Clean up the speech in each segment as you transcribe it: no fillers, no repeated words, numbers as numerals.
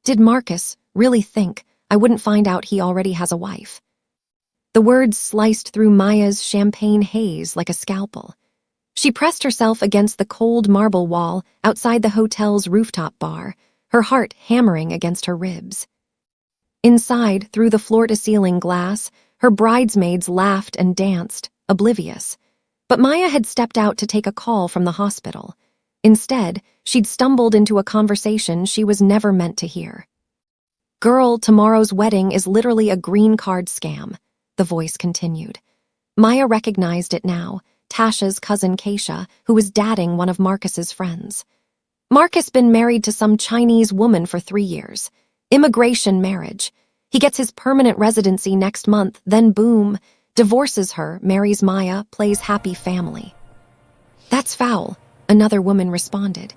Did Marcus really think I wouldn't find out he already has a wife? The words sliced through Maya's champagne haze like a scalpel. She pressed herself against the cold marble wall outside the hotel's rooftop bar, her heart hammering against her ribs. Inside, through the floor-to-ceiling glass, her bridesmaids laughed and danced, oblivious. But Maya had stepped out to take a call from the hospital. Instead, she'd stumbled into a conversation she was never meant to hear. "Girl, tomorrow's wedding is literally a green card scam," the voice continued. Maya recognized it now, Tasha's cousin Keisha, who was dating one of Marcus's friends. Marcus been married to some Chinese woman for 3 years. Immigration marriage. He gets his permanent residency next month, then boom, divorces her, marries Maya, plays happy family. "That's foul," another woman responded.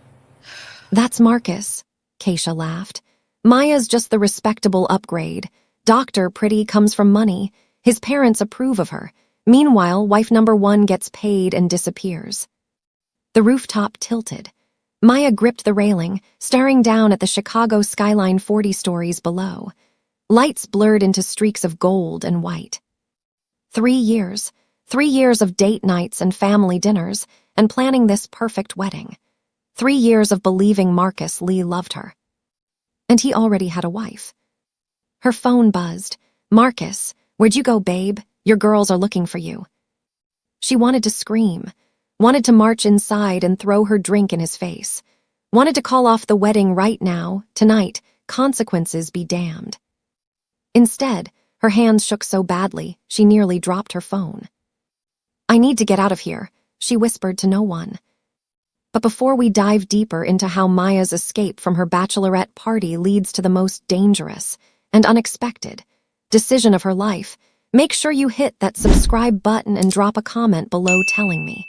"That's Marcus," Keisha laughed. "Maya's just the respectable upgrade. Doctor pretty comes from money. His parents approve of her. Meanwhile, wife number 1 gets paid and disappears." The rooftop tilted. Maya gripped the railing, staring down at the Chicago skyline 40 stories below. Lights blurred into streaks of gold and white. 3 years. 3 years of date nights and family dinners, and planning this perfect wedding. 3 years of believing Marcus Lee loved her. And he already had a wife. Her phone buzzed. "Marcus, where'd you go, babe? Your girls are looking for you." She wanted to scream, wanted to march inside and throw her drink in his face, wanted to call off the wedding right now, tonight, consequences be damned. Instead, her hands shook so badly, she nearly dropped her phone. "I need to get out of here," she whispered to no one. But before we dive deeper into how Maya's escape from her bachelorette party leads to the most dangerous and unexpected decision of her life, make sure you hit that subscribe button and drop a comment below telling me,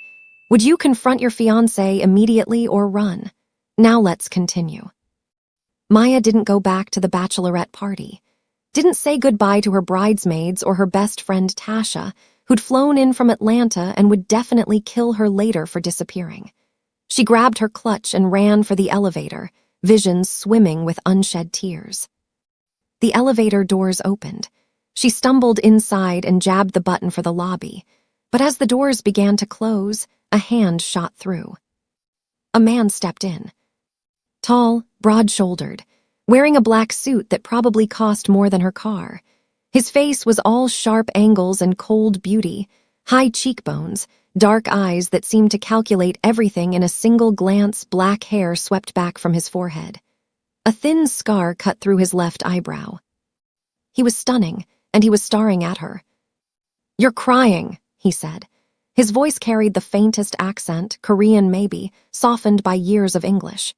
would you confront your fiancé immediately or run? Now let's continue. Maya didn't go back to the bachelorette party, didn't say goodbye to her bridesmaids or her best friend Tasha, who'd flown in from Atlanta and would definitely kill her later for disappearing. She grabbed her clutch and ran for the elevator, visions swimming with unshed tears. The elevator doors opened. She stumbled inside and jabbed the button for the lobby, but as the doors began to close, a hand shot through. A man stepped in. Tall, broad-shouldered, wearing a black suit that probably cost more than her car. His face was all sharp angles and cold beauty, high cheekbones, dark eyes that seemed to calculate everything in a single glance, black hair swept back from his forehead. A thin scar cut through his left eyebrow. He was stunning, and he was staring at her. "You're crying," he said. His voice carried the faintest accent, Korean maybe, softened by years of English.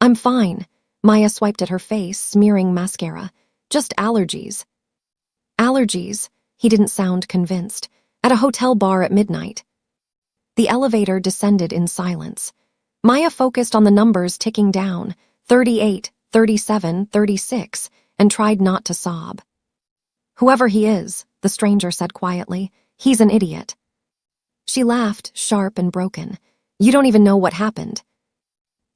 "I'm fine." Maya swiped at her face, smearing mascara. "Just allergies." "Allergies?" He didn't sound convinced. "At a hotel bar at midnight." The elevator descended in silence. Maya focused on the numbers ticking down, 38, 37, 36, and tried not to sob. "Whoever he is," the stranger said quietly, "he's an idiot." She laughed, sharp and broken. "You don't even know what happened."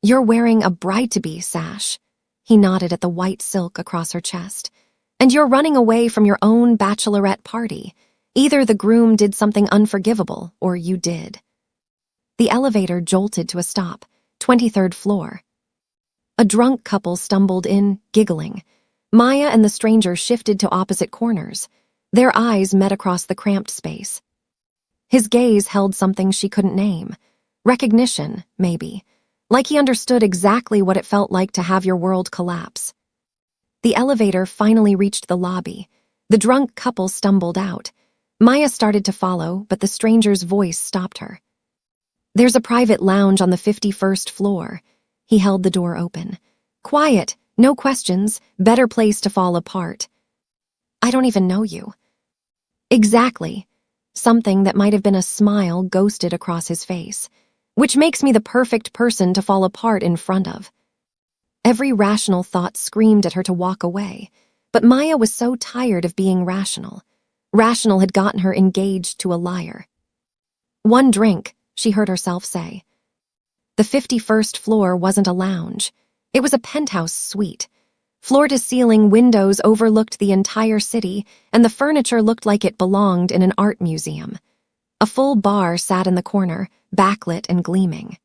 "You're wearing a bride-to-be sash." He nodded at the white silk across her chest. "And you're running away from your own bachelorette party. Either the groom did something unforgivable, or you did." The elevator jolted to a stop, 23rd floor. A drunk couple stumbled in, giggling. Maya and the stranger shifted to opposite corners. Their eyes met across the cramped space. His gaze held something she couldn't name. Recognition, maybe. Like he understood exactly what it felt like to have your world collapse. The elevator finally reached the lobby. The drunk couple stumbled out. Maya started to follow, but the stranger's voice stopped her. "There's a private lounge on the 51st floor." He held the door open. "Quiet, no questions, better place to fall apart." "I don't even know you." "Exactly." Something that might have been a smile ghosted across his face. "Which makes me the perfect person to fall apart in front of." Every rational thought screamed at her to walk away, but Maya was so tired of being rational. Rational had gotten her engaged to a liar. "One drink," she heard herself say. The 51st floor wasn't a lounge. It was a penthouse suite. Floor-to-ceiling windows overlooked the entire city, and the furniture looked like it belonged in an art museum. A full bar sat in the corner, backlit and gleaming.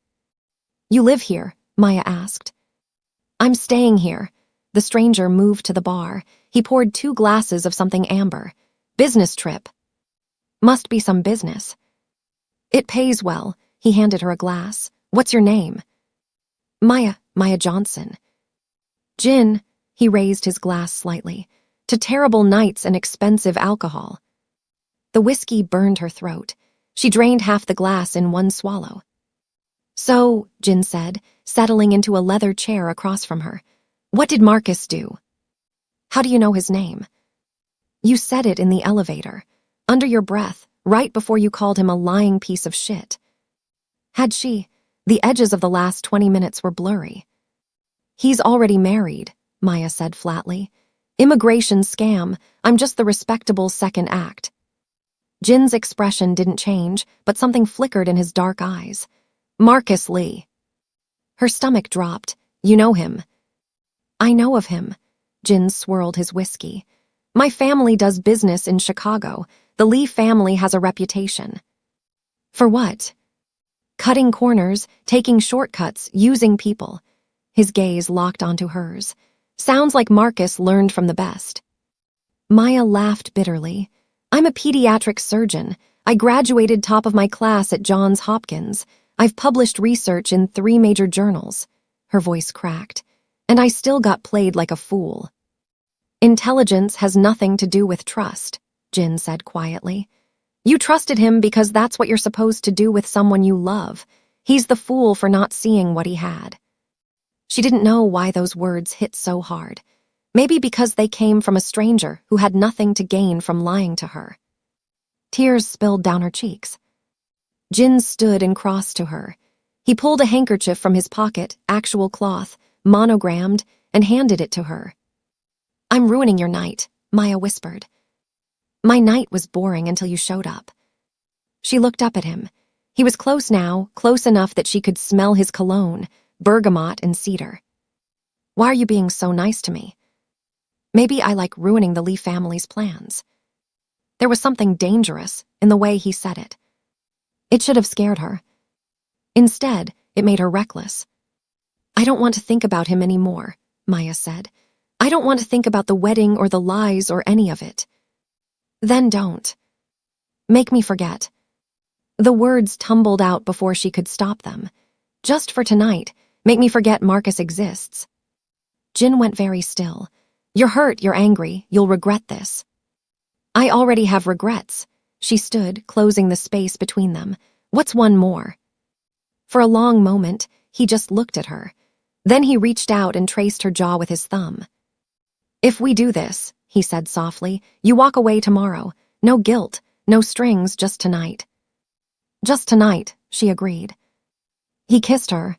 "You live here?" Maya asked. "I'm staying here." The stranger moved to the bar. He poured 2 glasses of something amber. "Business trip." "Must be some business." "It pays well." He handed her a glass. "What's your name?" Maya Johnson." "Jin." He raised his glass slightly. "To terrible nights and expensive alcohol." The whiskey burned her throat. She drained half the glass in one swallow. "So," Jin said, settling into a leather chair across from her, "what did Marcus do?" "How do you know his name?" "You said it in the elevator, under your breath, right before you called him a lying piece of shit." Had she? The edges of the last 20 minutes were blurry. "He's already married," Maya said flatly. "Immigration scam. I'm just the respectable second act." Jin's expression didn't change, but something flickered in his dark eyes. "Marcus Lee." Her stomach dropped. "You know him?" "I know of him." Jin swirled his whiskey. "My family does business in Chicago. The Lee family has a reputation." "For what?" "Cutting corners, taking shortcuts, using people." His gaze locked onto hers. "Sounds like Marcus learned from the best." Maya laughed bitterly. "I'm a pediatric surgeon. I graduated top of my class at Johns Hopkins. I've published research in 3 major journals." Her voice cracked. "And I still got played like a fool." "Intelligence has nothing to do with trust," Jin said quietly. "You trusted him because that's what you're supposed to do with someone you love. He's the fool for not seeing what he had." She didn't know why those words hit so hard. Maybe because they came from a stranger who had nothing to gain from lying to her. Tears spilled down her cheeks. Jin stood and crossed to her. He pulled a handkerchief from his pocket, actual cloth, monogrammed, and handed it to her. "I'm ruining your night," Maya whispered. "My night was boring until you showed up." She looked up at him. He was close now, close enough that she could smell his cologne, bergamot and cedar. "Why are you being so nice to me?" "Maybe I like ruining the Lee family's plans." There was something dangerous in the way he said it. It should have scared her. Instead, it made her reckless. "I don't want to think about him anymore," Maya said. "I don't want to think about the wedding or the lies or any of it." "Then don't. Make me forget." The words tumbled out before she could stop them. "Just for tonight, make me forget Marcus exists." Jin went very still. "You're hurt, you're angry, you'll regret this." "I already have regrets." She stood, closing the space between them. "What's one more?" For a long moment, he just looked at her. Then he reached out and traced her jaw with his thumb. "If we do this," he said softly, "you walk away tomorrow. No guilt, no strings, just tonight." "Just tonight," she agreed. He kissed her.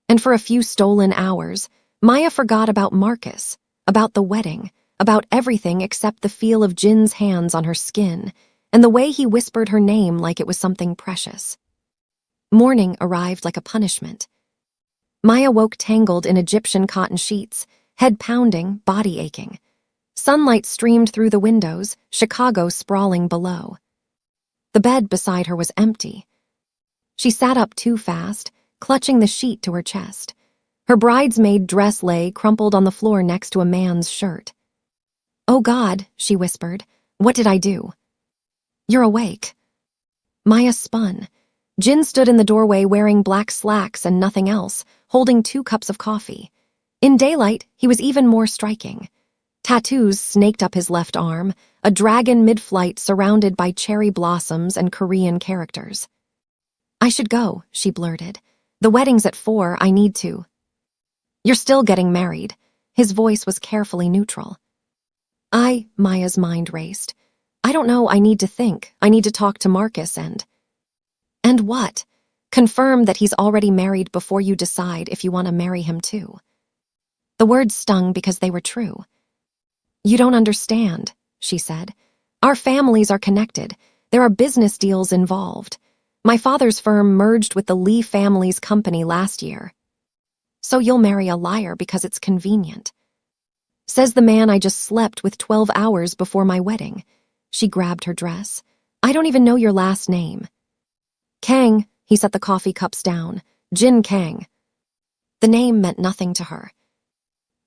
And for a few stolen hours, Maya forgot about Marcus, about the wedding, about everything except the feel of Jin's hands on her skin, and the way he whispered her name like it was something precious. Morning arrived like a punishment. Maya woke tangled in Egyptian cotton sheets, head pounding, body aching. Sunlight streamed through the windows, Chicago sprawling below. The bed beside her was empty. She sat up too fast, clutching the sheet to her chest. Her bridesmaid dress lay crumpled on the floor next to a man's shirt. "Oh God," she whispered, "what did I do?" "You're awake." Maya spun. Jin stood in the doorway wearing black slacks and nothing else, holding 2 cups of coffee. In daylight, he was even more striking. Tattoos snaked up his left arm, a dragon mid-flight surrounded by cherry blossoms and Korean characters. "I should go," she blurted. "The wedding's at 4, I need to." "You're still getting married." His voice was carefully neutral. Maya's mind raced. "I don't know, I need to think. I need to talk to Marcus and what? Confirm that he's already married before you decide if you want to marry him too." The words stung because they were true. "You don't understand," she said. "Our families are connected. There are business deals involved. My father's firm merged with the Lee family's company last year. So you'll marry a liar because it's convenient." Says the man I just slept with 12 hours before my wedding. She grabbed her dress. I don't even know your last name. Kang, he set the coffee cups down. Jin Kang. The name meant nothing to her.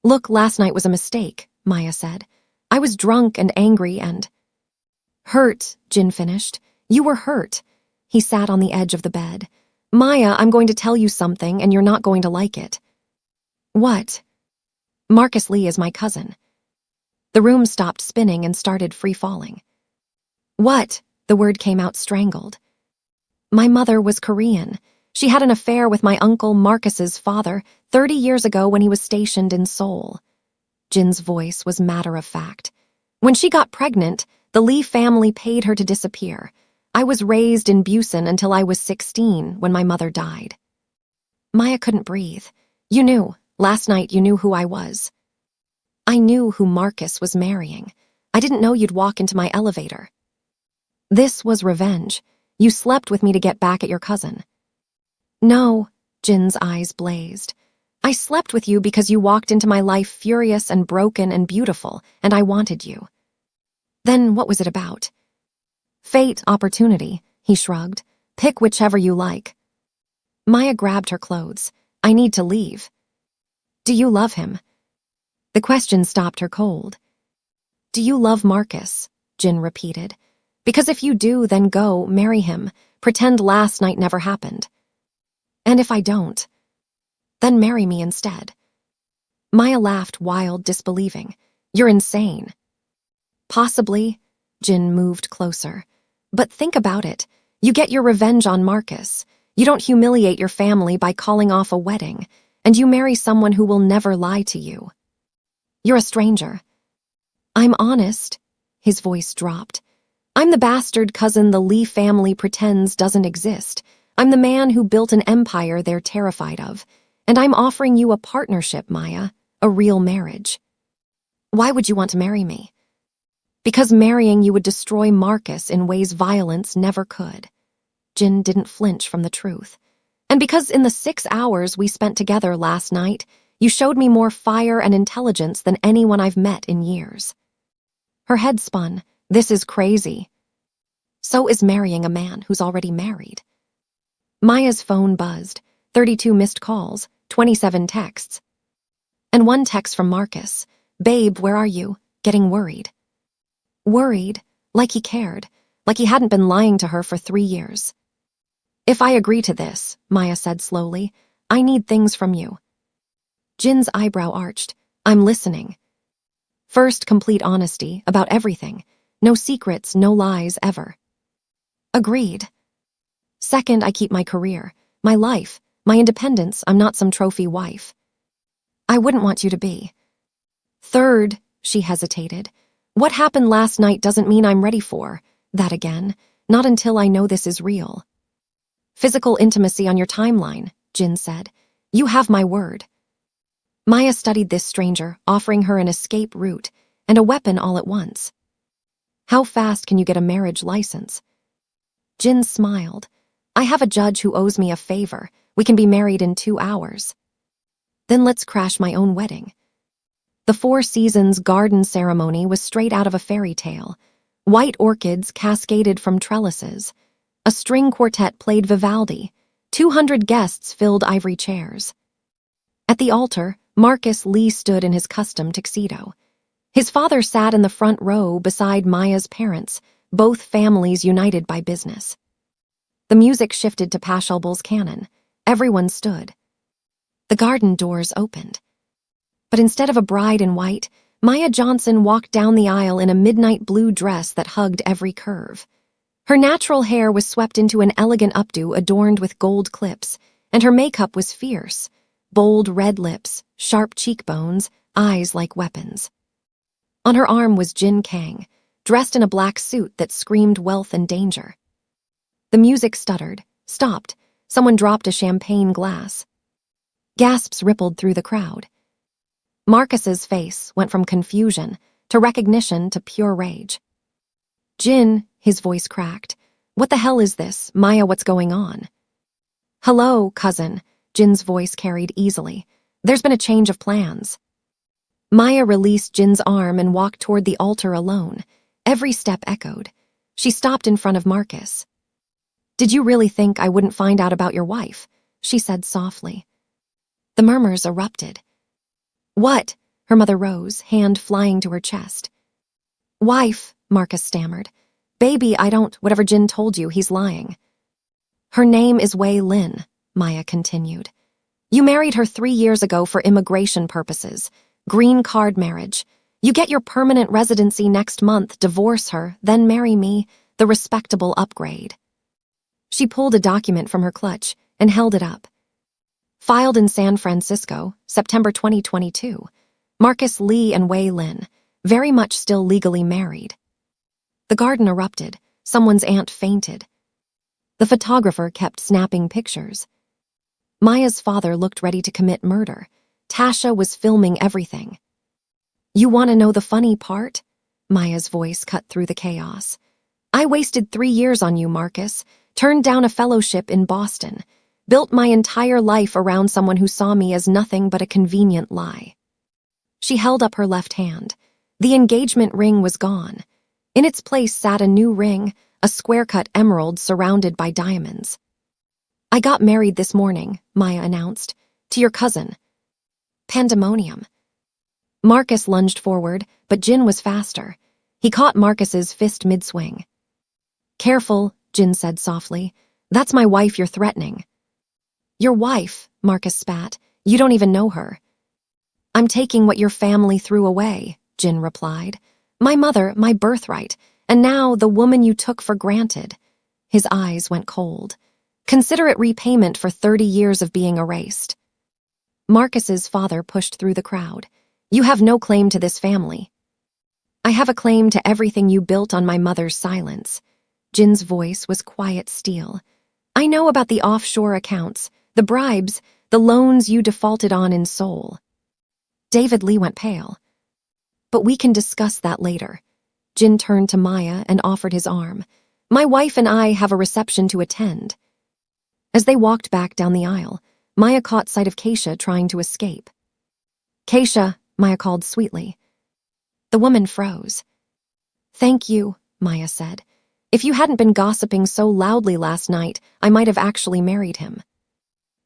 Look, last night was a mistake, Maya said. I was drunk and angry and… Hurt, Jin finished. You were hurt. He sat on the edge of the bed. Maya, I'm going to tell you something and you're not going to like it. What? Marcus Lee is my cousin. The room stopped spinning and started free-falling. What? The word came out strangled. My mother was Korean. She had an affair with my uncle Marcus's father 30 years ago when he was stationed in Seoul. Jin's voice was matter-of-fact. When she got pregnant, the Lee family paid her to disappear. I was raised in Busan until I was 16 when my mother died. Maya couldn't breathe. You knew. Last night you knew who I was. I knew who Marcus was marrying. I didn't know you'd walk into my elevator. This was revenge. You slept with me to get back at your cousin. No, Jin's eyes blazed. I slept with you because you walked into my life furious and broken and beautiful, and I wanted you. Then what was it about? Fate, opportunity, he shrugged. Pick whichever you like. Maya grabbed her clothes. I need to leave. Do you love him? The question stopped her cold. Do you love Marcus? Jin repeated. Because if you do, then go, marry him. Pretend last night never happened. And if I don't? Then marry me instead. Maya laughed, wild, disbelieving. You're insane. Possibly, Jin moved closer. But think about it. You get your revenge on Marcus. You don't humiliate your family by calling off a wedding, and you marry someone who will never lie to you. You're a stranger. I'm honest. His voice dropped. I'm the bastard cousin the Lee family pretends doesn't exist. I'm the man who built an empire they're terrified of. And I'm offering you a partnership, Maya, a real marriage. Why would you want to marry me? Because marrying you would destroy Marcus in ways violence never could. Jin didn't flinch from the truth. And because in the 6 hours we spent together last night, you showed me more fire and intelligence than anyone I've met in years. Her head spun. This is crazy. So is marrying a man who's already married. Maya's phone buzzed. 32 missed calls, 27 texts. And one text from Marcus. Babe, where are you? Getting worried. Worried? Like he cared. Like he hadn't been lying to her for 3 years. If I agree to this, Maya said slowly, I need things from you. Jin's eyebrow arched. I'm listening. First, complete honesty about everything. No secrets, no lies, ever. Agreed. Second, I keep my career, my life, my independence. I'm not some trophy wife. I wouldn't want you to be. Third, she hesitated. What happened last night doesn't mean I'm ready for that again, not until I know this is real. Physical intimacy on your timeline, Jin said. You have my word. Maya studied this stranger, offering her an escape route and a weapon all at once. How fast can you get a marriage license? Jin smiled. I have a judge who owes me a favor. We can be married in 2 hours. Then let's crash my own wedding. The Four Seasons garden ceremony was straight out of a fairy tale. White orchids cascaded from trellises. A string quartet played Vivaldi. 200 guests filled ivory chairs. At the altar, Marcus Lee stood in his custom tuxedo. His father sat in the front row beside Maya's parents, both families united by business. The music shifted to Pachelbel's canon. Everyone stood. The garden doors opened. But instead of a bride in white, Maya Johnson walked down the aisle in a midnight blue dress that hugged every curve. Her natural hair was swept into an elegant updo adorned with gold clips, and her makeup was fierce. Bold red lips, sharp cheekbones, eyes like weapons. On her arm was Jin Kang, dressed in a black suit that screamed wealth and danger. The music stuttered, stopped. Someone dropped a champagne glass. Gasps rippled through the crowd. Marcus's face went from confusion to recognition to pure rage. Jin, his voice cracked. What the hell is this? Maya, what's going on? Hello, cousin, Jin's voice carried easily. There's been a change of plans. Maya released Jin's arm and walked toward the altar alone. Every step echoed. She stopped in front of Marcus. "Did you really think I wouldn't find out about your wife?" she said softly. The murmurs erupted. "What?" Her mother rose, hand flying to her chest. "Wife," Marcus stammered. "Baby, I don't, whatever Jin told you, he's lying." "Her name is Wei Lin," Maya continued. "You married her 3 years ago for immigration purposes. Green card marriage. You get your permanent residency next month, divorce her, then marry me, the respectable upgrade." She pulled a document from her clutch and held it up. Filed in San Francisco, September 2022. Marcus Lee and Wei Lin, very much still legally married. The garden erupted. Someone's aunt fainted. The photographer kept snapping pictures. Maya's father looked ready to commit murder. Tasha was filming everything. "You want to know the funny part?" Maya's voice cut through the chaos. "I wasted 3 years on you, Marcus. Turned down a fellowship in Boston. Built my entire life around someone who saw me as nothing but a convenient lie." She held up her left hand. The engagement ring was gone. In its place sat a new ring, a square-cut emerald surrounded by diamonds. "I got married this morning," Maya announced, "to your cousin." Pandemonium. Marcus lunged forward, but Jin was faster. He caught Marcus's fist mid-swing. "Careful," Jin said softly. "That's my wife you're threatening." "Your wife," Marcus spat. "You don't even know her." "I'm taking what your family threw away," Jin replied. "My mother, my birthright, and now the woman you took for granted." His eyes went cold. "Consider it repayment for 30 years of being erased." Marcus's father pushed through the crowd. "You have no claim to this family." "I have a claim to everything you built on my mother's silence." Jin's voice was quiet steel. "I know about the offshore accounts, the bribes, the loans you defaulted on in Seoul." David Lee went pale. "But we can discuss that later." Jin turned to Maya and offered his arm. "My wife and I have a reception to attend." As they walked back down the aisle, Maya caught sight of Keisha trying to escape. "Keisha," Maya called sweetly. The woman froze. "Thank you," Maya said. "If you hadn't been gossiping so loudly last night, I might have actually married him."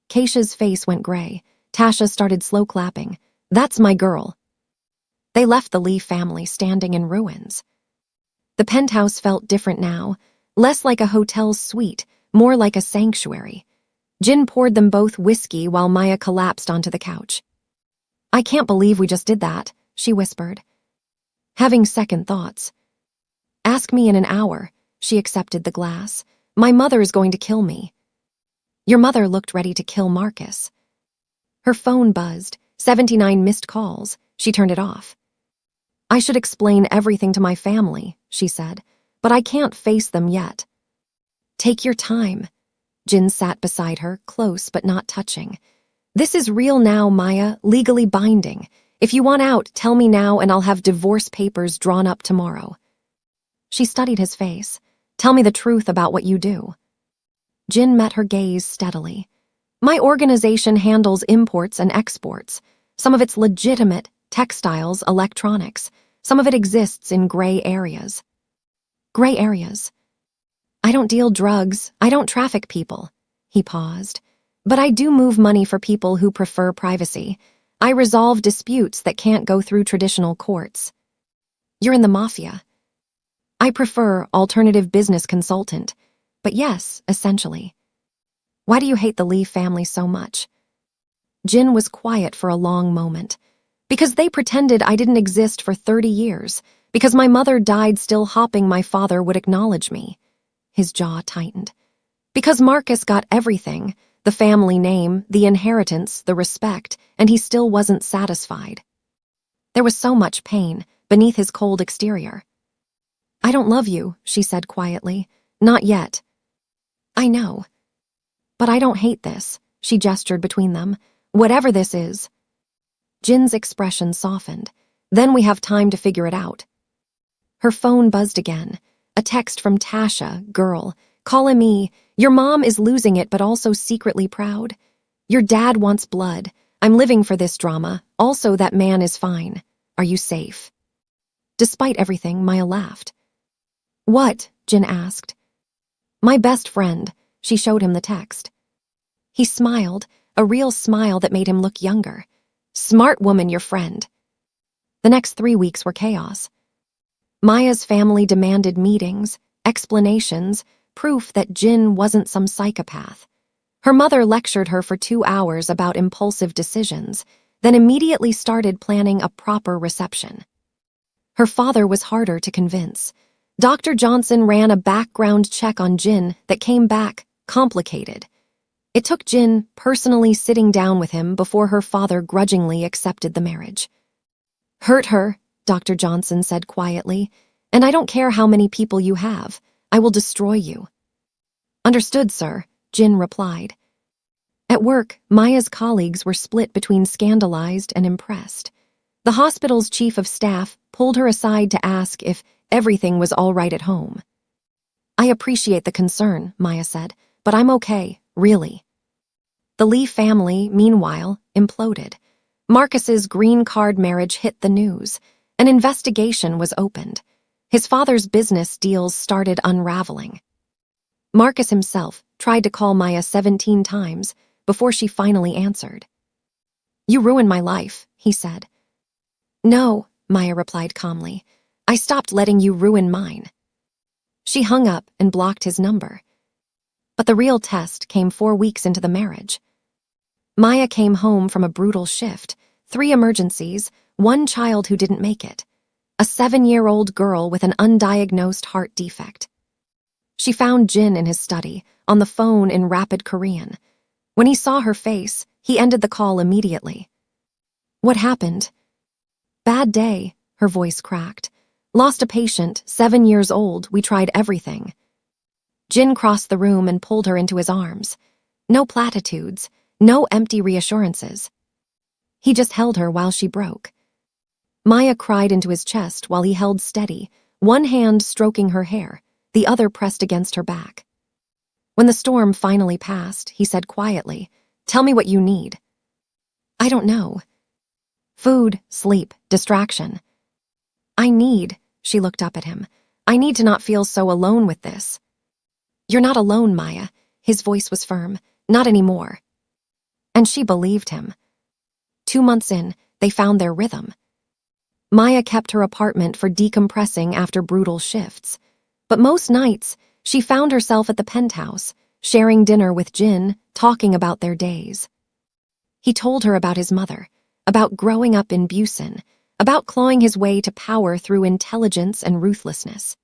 Keisha's face went gray. Tasha started slow clapping. "That's my girl." They left the Lee family standing in ruins. The penthouse felt different now, less like a hotel suite, more like a sanctuary. Jin poured them both whiskey while Maya collapsed onto the couch. "I can't believe we just did that," she whispered. Having second thoughts. "Ask me in an hour," she accepted the glass. "My mother is going to kill me." Your mother looked ready to kill Marcus. Her phone buzzed, 79 missed calls. She turned it off. "I should explain everything to my family," she said, "but I can't face them yet." "Take your time." Jin sat beside her, close but not touching. "This is real now, Maya, legally binding. If you want out, tell me now and I'll have divorce papers drawn up tomorrow." She studied his face. "Tell me the truth about what you do." Jin met her gaze steadily. "My organization handles imports and exports. Some of it's legitimate, textiles, electronics. Some of it exists in gray areas." "Gray areas?" "I don't deal drugs. I don't traffic people." He paused. "But I do move money for people who prefer privacy. I resolve disputes that can't go through traditional courts." "You're in the Mafia." "I prefer alternative business consultant. But yes, essentially." "Why do you hate the Lee family so much?" Jin was quiet for a long moment. "Because they pretended I didn't exist for 30 years. Because my mother died still hoping my father would acknowledge me." His jaw tightened. "Because Marcus got everything, the family name, the inheritance, the respect, and he still wasn't satisfied." There was so much pain beneath his cold exterior. "I don't love you," she said quietly. "Not yet." "I know. But I don't hate this," she gestured between them. "Whatever this is." Jin's expression softened. "Then we have time to figure it out." Her phone buzzed again. A text from Tasha, girl. "Calling me. Your mom is losing it but also secretly proud. Your dad wants blood. I'm living for this drama. Also, that man is fine." Are you safe? Despite everything, Maya laughed. What? Jin asked. My best friend. She showed him the text. He smiled, a real smile that made him look younger. Smart woman, your friend. The next 3 weeks were chaos. Maya's family demanded meetings, explanations, proof that Jin wasn't some psychopath. Her mother lectured her for 2 hours about impulsive decisions, then immediately started planning a proper reception. Her father was harder to convince. Dr. Johnson ran a background check on Jin that came back complicated. It took Jin personally sitting down with him before her father grudgingly accepted the marriage. Hurt her, Dr. Johnson said quietly, and I don't care how many people you have. I will destroy you. Understood, sir, Jin replied. At work, Maya's colleagues were split between scandalized and impressed. The hospital's chief of staff pulled her aside to ask if everything was all right at home. I appreciate the concern, Maya said, but I'm okay, really. The Lee family, meanwhile, imploded. Marcus's green card marriage hit the news. An investigation was opened. His father's business deals started unraveling. Marcus himself tried to call Maya 17 times before she finally answered. You ruined my life, he said. No, Maya replied calmly. I stopped letting you ruin mine. She hung up and blocked his number. But the real test came 4 weeks into the marriage. Maya came home from a brutal shift, 3 emergencies, 1 child who didn't make it, a 7-year-old girl with an undiagnosed heart defect. She found Jin in his study, on the phone in rapid Korean. When he saw her face, he ended the call immediately. What happened? Bad day, her voice cracked. Lost a patient, 7 years old, we tried everything. Jin crossed the room and pulled her into his arms. No platitudes, no empty reassurances. He just held her while she broke. Maya cried into his chest while he held steady, one hand stroking her hair, the other pressed against her back. When the storm finally passed, he said quietly, Tell me what you need. I don't know. Food, sleep, distraction. She looked up at him. I need to not feel so alone with this. You're not alone, Maya. His voice was firm. Not anymore. And she believed him. 2 months in, they found their rhythm. Maya kept her apartment for decompressing after brutal shifts. But most nights, she found herself at the penthouse, sharing dinner with Jin, talking about their days. He told her about his mother, about growing up in Busan, about clawing his way to power through intelligence and ruthlessness.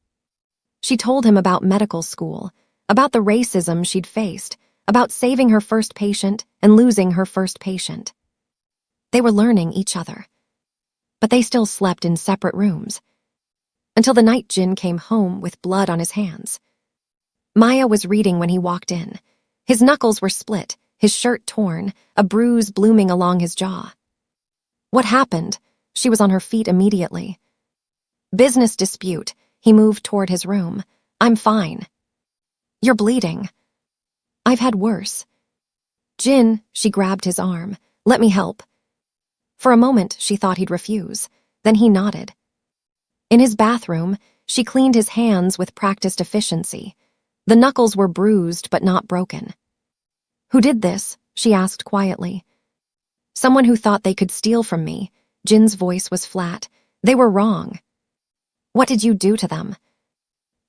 She told him about medical school, about the racism she'd faced, about saving her first patient and losing her first patient. They were learning each other. But they still slept in separate rooms. Until the night Jin came home with blood on his hands. Maya was reading when he walked in. His knuckles were split, his shirt torn, a bruise blooming along his jaw. What happened? She was on her feet immediately. Business dispute. He moved toward his room. I'm fine. You're bleeding. I've had worse. Jin, she grabbed his arm. Let me help. For a moment, she thought he'd refuse. Then he nodded. In his bathroom, she cleaned his hands with practiced efficiency. The knuckles were bruised but not broken. Who did this? She asked quietly. Someone who thought they could steal from me. Jin's voice was flat. They were wrong. What did you do to them?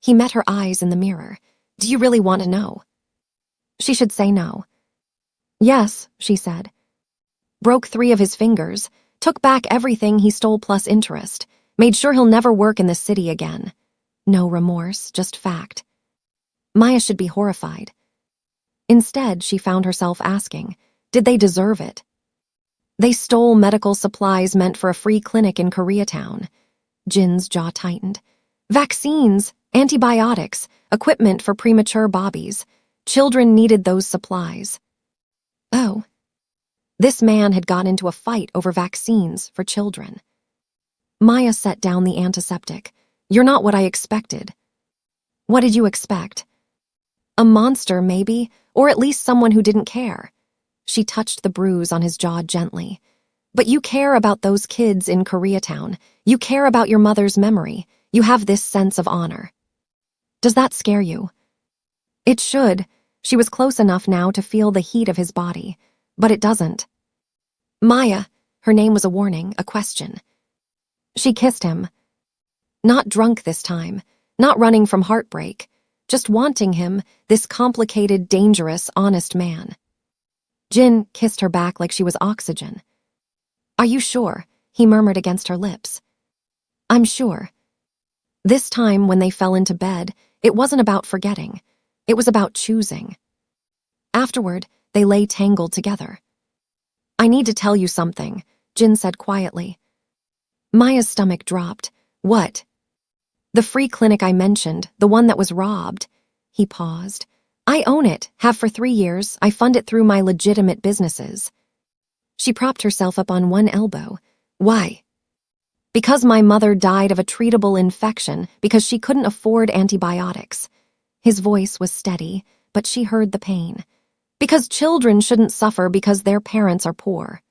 He met her eyes in the mirror. Do you really want to know? She should say no. Yes, she said. Broke 3 of his fingers, took back everything he stole plus interest, made sure he'll never work in the city again. No remorse, just fact. Maya should be horrified. Instead, she found herself asking, did they deserve it? They stole medical supplies meant for a free clinic in Koreatown. Jin's jaw tightened. Vaccines, antibiotics, equipment for premature babies. Children needed those supplies. Oh. This man had got into a fight over vaccines for children. Maya set down the antiseptic. You're not what I expected. What did you expect? A monster, maybe, or at least someone who didn't care. She touched the bruise on his jaw gently. But you care about those kids in Koreatown. You care about your mother's memory. You have this sense of honor. Does that scare you? It should. She was close enough now to feel the heat of his body. But it doesn't. Maya, her name was a warning, a question. She kissed him. Not drunk this time, not running from heartbreak, just wanting him, this complicated, dangerous, honest man. Jin kissed her back like she was oxygen. Are you sure? He murmured against her lips. I'm sure. This time, when they fell into bed, it wasn't about forgetting. It was about choosing. Afterward, they lay tangled together. I need to tell you something, Jin said quietly. Maya's stomach dropped. What? The free clinic I mentioned, the one that was robbed. He paused. I own it, have for 3 years. I fund it through my legitimate businesses. She propped herself up on one elbow. Why? Because my mother died of a treatable infection because she couldn't afford antibiotics. His voice was steady, but she heard the pain. Because children shouldn't suffer because their parents are poor.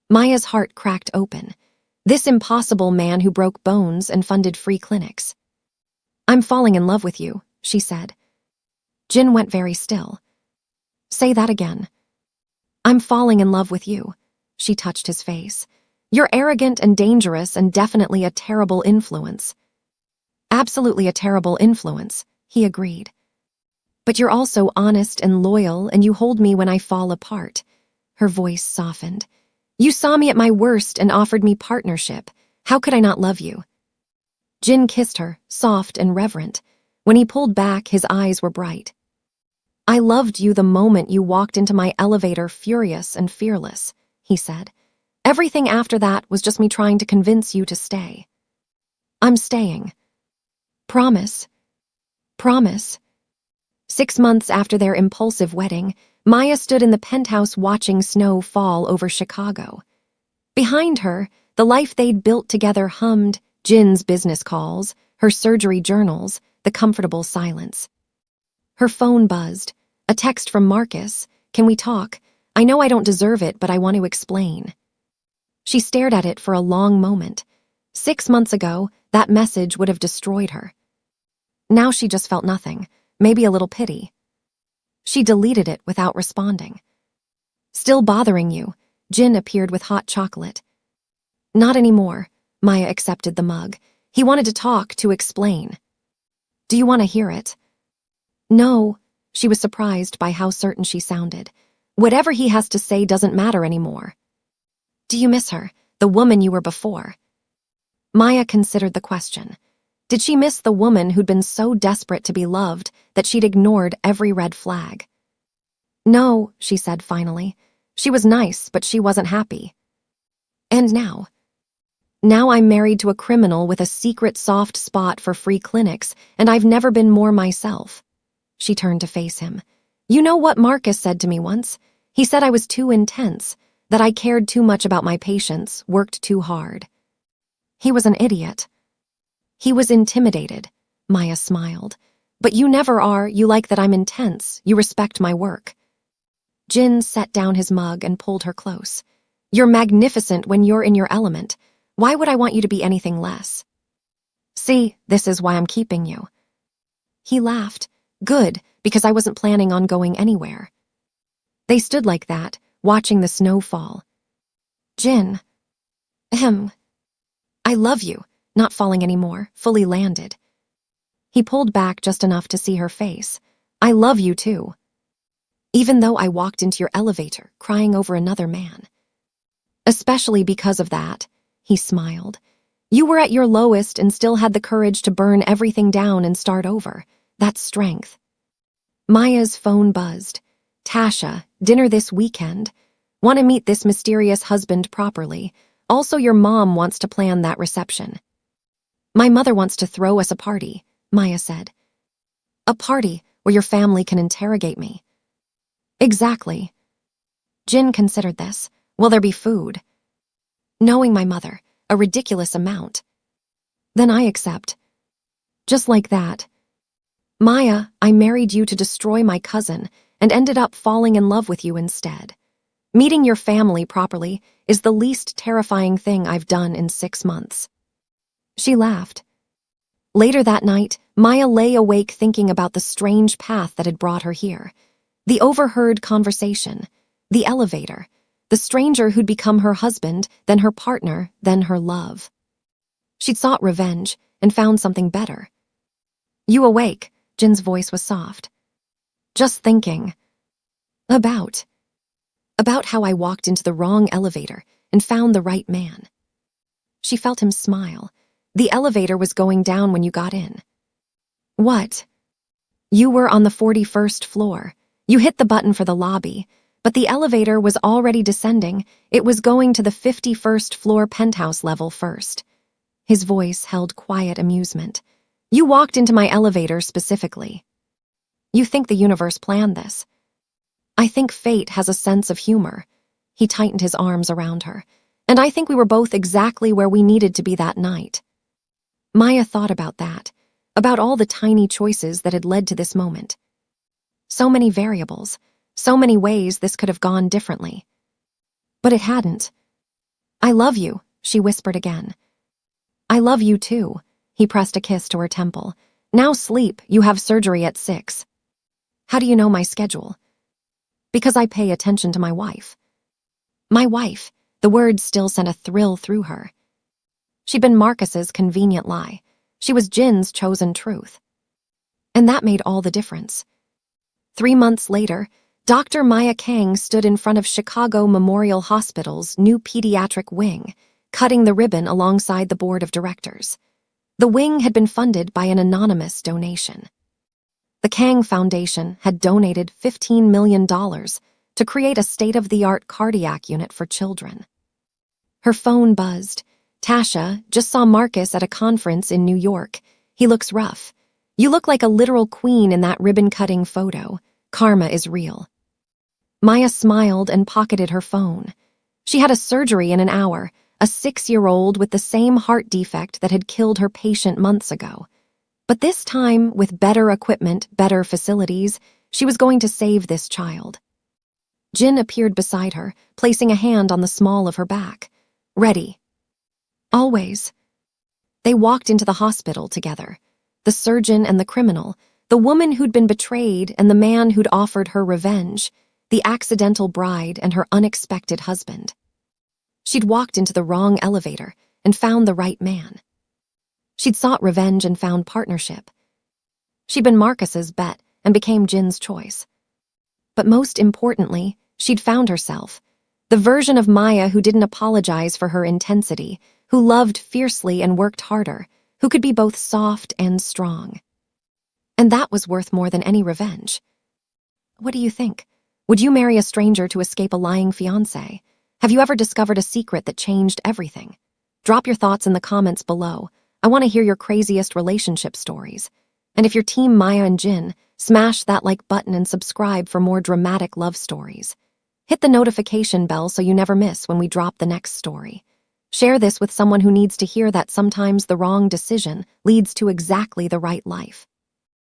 Maya's heart cracked open. This impossible man who broke bones and funded free clinics. I'm falling in love with you, she said. Jin went very still. Say that again. I'm falling in love with you. She touched his face. You're arrogant and dangerous and definitely a terrible influence. Absolutely a terrible influence, he agreed. But you're also honest and loyal, and you hold me when I fall apart. Her voice softened. You saw me at my worst and offered me partnership. How could I not love you? Jin kissed her, soft and reverent. When he pulled back, his eyes were bright. I loved you the moment you walked into my elevator furious and fearless, he said. Everything after that was just me trying to convince you to stay. I'm staying. Promise. Promise. 6 months after their impulsive wedding, Maya stood in the penthouse watching snow fall over Chicago. Behind her, the life they'd built together hummed, Jin's business calls, her surgery journals, the comfortable silence. Her phone buzzed. A text from Marcus. Can we talk? I know I don't deserve it, but I want to explain. She stared at it for a long moment. 6 months ago, that message would have destroyed her. Now she just felt nothing, maybe a little pity. She deleted it without responding. Still bothering you? Jin appeared with hot chocolate. Not anymore. Maya accepted the mug. He wanted to talk, to explain. Do you want to hear it? No. She was surprised by how certain she sounded. Whatever he has to say doesn't matter anymore. Do you miss her, the woman you were before? Maya considered the question. Did she miss the woman who'd been so desperate to be loved that she'd ignored every red flag? No, she said finally. She was nice, but she wasn't happy. And now? Now I'm married to a criminal with a secret soft spot for free clinics, and I've never been more myself. She turned to face him. You know what Marcus said to me once? He said I was too intense, that I cared too much about my patients, worked too hard. He was an idiot. He was intimidated. Maya smiled. But you never are. You like that I'm intense. You respect my work. Jin set down his mug and pulled her close. You're magnificent when you're in your element. Why would I want you to be anything less? See, this is why I'm keeping you. He laughed. Good, because I wasn't planning on going anywhere. They stood like that, watching the snow fall. Jin. I love you, not falling anymore, fully landed. He pulled back just enough to see her face. I love you too. Even though I walked into your elevator, crying over another man. Especially because of that, he smiled. You were at your lowest and still had the courage to burn everything down and start over. That's strength. Maya's phone buzzed. Tasha, dinner this weekend. Want to meet this mysterious husband properly. Also, your mom wants to plan that reception. My mother wants to throw us a party, Maya said. A party where your family can interrogate me. Exactly. Jin considered this. Will there be food? Knowing my mother, a ridiculous amount. Then I accept. Just like that. Maya, I married you to destroy my cousin and ended up falling in love with you instead. Meeting your family properly is the least terrifying thing I've done in 6 months." She laughed. Later that night, Maya lay awake thinking about the strange path that had brought her here. The overheard conversation, the elevator, the stranger who'd become her husband, then her partner, then her love. She'd sought revenge and found something better. "You awake?" Jin's voice was soft. "Just thinking. About how I walked into the wrong elevator and found the right man." She felt him smile. "The elevator was going down when you got in." "What?" "You were on the 41st floor. You hit the button for the lobby, but the elevator was already descending. It was going to the 51st floor penthouse level first." His voice held quiet amusement. "You walked into my elevator specifically. You think the universe planned this. I think fate has a sense of humor." He tightened his arms around her. "And I think we were both exactly where we needed to be that night." Maya thought about that, about all the tiny choices that had led to this moment. So many variables, so many ways this could have gone differently. But it hadn't. "I love you," she whispered again. "I love you too." He pressed a kiss to her temple. "Now sleep, you have surgery at 6. "How do you know my schedule?" "Because I pay attention to my wife." My wife. The words still sent a thrill through her. She'd been Marcus's convenient lie. She was Jin's chosen truth. And that made all the difference. 3 months later, Dr. Maya Kang stood in front of Chicago Memorial Hospital's new pediatric wing, cutting the ribbon alongside the board of directors. The wing had been funded by an anonymous donation. The Kang Foundation had donated $15 million to create a state-of-the-art cardiac unit for children. Her phone buzzed. "Tasha, just saw Marcus at a conference in New York. He looks rough. You look like a literal queen in that ribbon-cutting photo. Karma is real." Maya smiled and pocketed her phone. She had a surgery in an hour, a 6-year-old with the same heart defect that had killed her patient months ago. But this time, with better equipment, better facilities, she was going to save this child. Jin appeared beside her, placing a hand on the small of her back. "Ready." "Always." They walked into the hospital together. The surgeon and the criminal, the woman who'd been betrayed and the man who'd offered her revenge, the accidental bride and her unexpected husband. She'd walked into the wrong elevator and found the right man. She'd sought revenge and found partnership. She'd been Marcus's bet and became Jin's choice. But most importantly, she'd found herself, the version of Maya who didn't apologize for her intensity, who loved fiercely and worked harder, who could be both soft and strong. And that was worth more than any revenge. What do you think? Would you marry a stranger to escape a lying fiancé? Have you ever discovered a secret that changed everything? Drop your thoughts in the comments below. I want to hear your craziest relationship stories. And if you're Team Maya and Jin, smash that like button and subscribe for more dramatic love stories. Hit the notification bell so you never miss when we drop the next story. Share this with someone who needs to hear that sometimes the wrong decision leads to exactly the right life.